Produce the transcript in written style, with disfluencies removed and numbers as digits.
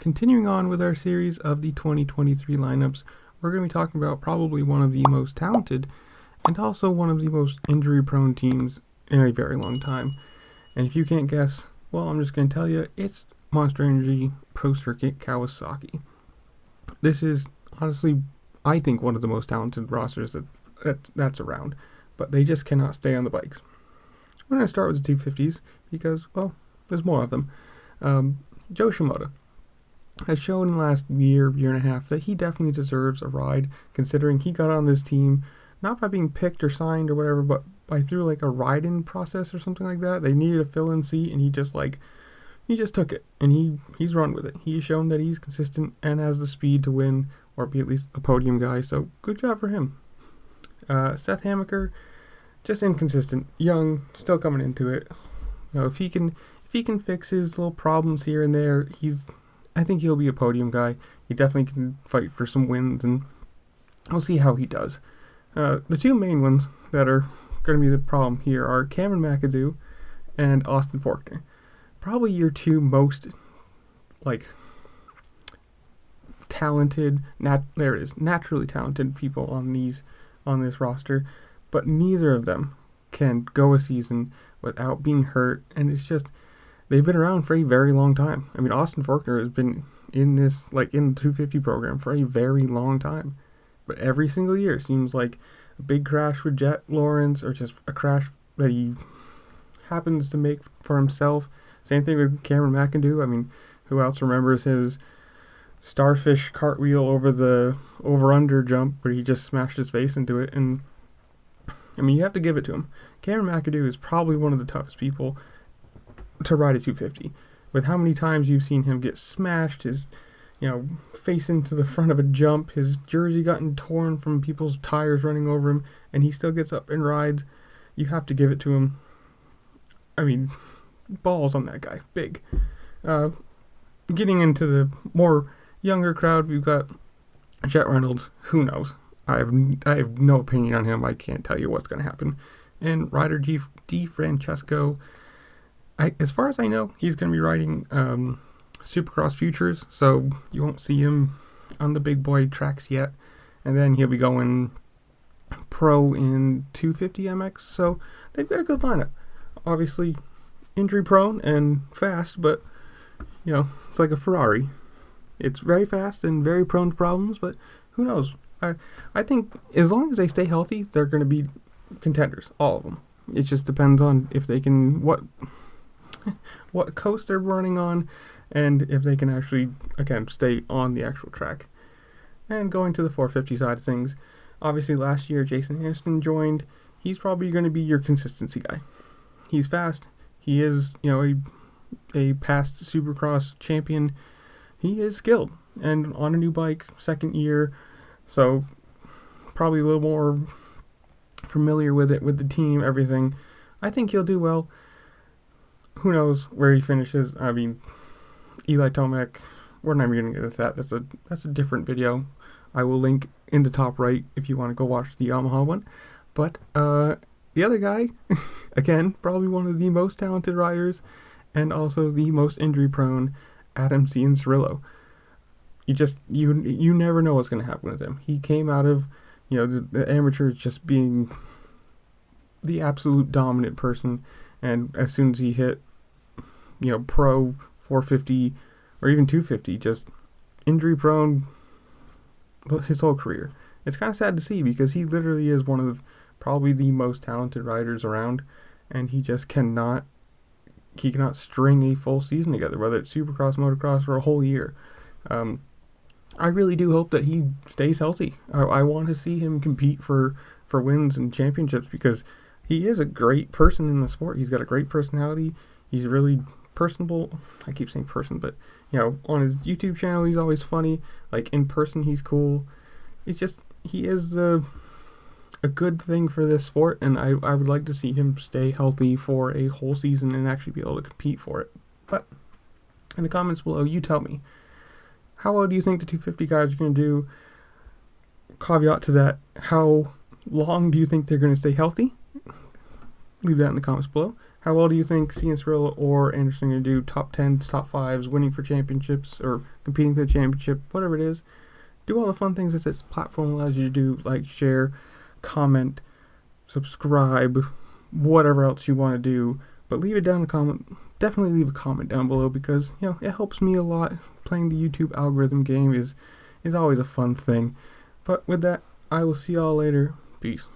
Continuing on with our series of the 2023 lineups, we're going to be talking about probably one of the most talented and also one of the most injury-prone teams in a very long time. And if you can't guess, well, I'm just going to tell you, it's Monster Energy Pro Circuit Kawasaki. This is honestly, I think, one of the most talented rosters that's around, but they just cannot stay on the bikes. We're going to start with the 250s because, well, there's more of them. Joe Shimoda has shown in the last year and a half that he definitely deserves a ride, considering he got on this team not by being picked or signed or whatever, but by through like a ride-in process or something like that. They needed a fill-in seat, and he just took it, and he's run with it. He's shown that he's consistent and has the speed to win or be at least a podium guy. So good job for him. Seth Hamaker, just inconsistent, young, still coming into it. You know, if he can fix his little problems here and there, I think he'll be a podium guy. He definitely can fight for some wins, and we'll see how he does. The two main ones that are going to be the problem here are Cameron McAdoo and Austin Faulkner. Probably your two most, talented, naturally talented people on this roster, but neither of them can go a season without being hurt, and it's just, they've been around for a very long time. I mean, Austin Faulkner has been in this, in the 250 program for a very long time. But every single year seems like a big crash with Jet Lawrence, or just a crash that he happens to make for himself. Same thing with Cameron McAdoo. I mean, who else remembers his starfish cartwheel over the over-under jump where he just smashed his face into it? And, I mean, you have to give it to him. Cameron McAdoo is probably one of the toughest people to ride a 250. With how many times you've seen him get smashed, his face into the front of a jump, his jersey gotten torn from people's tires running over him, and he still gets up and rides. You have to give it to him. I mean, balls on that guy. Big. Getting into the more younger crowd, we've got Jet Reynolds. Who knows? I have no opinion on him. I can't tell you what's going to happen. And Ryder Di Francesco, as far as I know, he's going to be riding Supercross Futures, so you won't see him on the big boy tracks yet. And then he'll be going pro in 250 MX, so they've got a good lineup. Obviously, injury prone and fast, but, it's like a Ferrari. It's very fast and very prone to problems, but who knows? I think as long as they stay healthy, they're going to be contenders, all of them. It just depends on if they can, what coast they're running on, and if they can actually, again, stay on the actual track. And going to the 450 side of things, obviously last year Jason Anderson joined. He's probably going to be your consistency guy. He's fast. He is, a past Supercross champion. He is skilled and on a new bike, second year, so probably a little more familiar with it, with the team, everything. I think he'll do well. Who knows where he finishes? I mean, Eli Tomac, we're not even going to get into that. That's a different video. I will link in the top right if you want to go watch the Yamaha one. But the other guy, again, probably one of the most talented riders and also the most injury prone, Adam Cianciarulo. You never know what's going to happen with him. He came out of the amateurs just being the absolute dominant person, and as soon as he hit pro 450 or even 250, just injury prone his whole career. It's kind of sad to see because he literally is one of probably the most talented riders around, and he just cannot string a full season together, whether it's Supercross, motocross, or a whole year. I really do hope that he stays healthy. I want to see him compete for wins and championships because he is a great person in the sport. He's got a great personality. He's really personable. I keep saying person, but on his YouTube channel he's always funny. Like in person he's cool. It's just he is a good thing for this sport, and I would like to see him stay healthy for a whole season and actually be able to compete for it. But in the comments below, you tell me, how well do you think the 250 guys are going to do? Caveat to that, how long do you think they're going to stay healthy? Leave that in the comments below. How well do you think Cianciarulo or Anderson are going to do? Top 10s, top 5s, winning for championships, or competing for the championship, whatever it is. Do all the fun things that this platform allows you to do, like share, comment, subscribe, whatever else you want to do. But leave it down in the comment. Definitely leave a comment down below, because it helps me a lot. Playing the YouTube algorithm game is always a fun thing. But with that, I will see y'all later. Peace.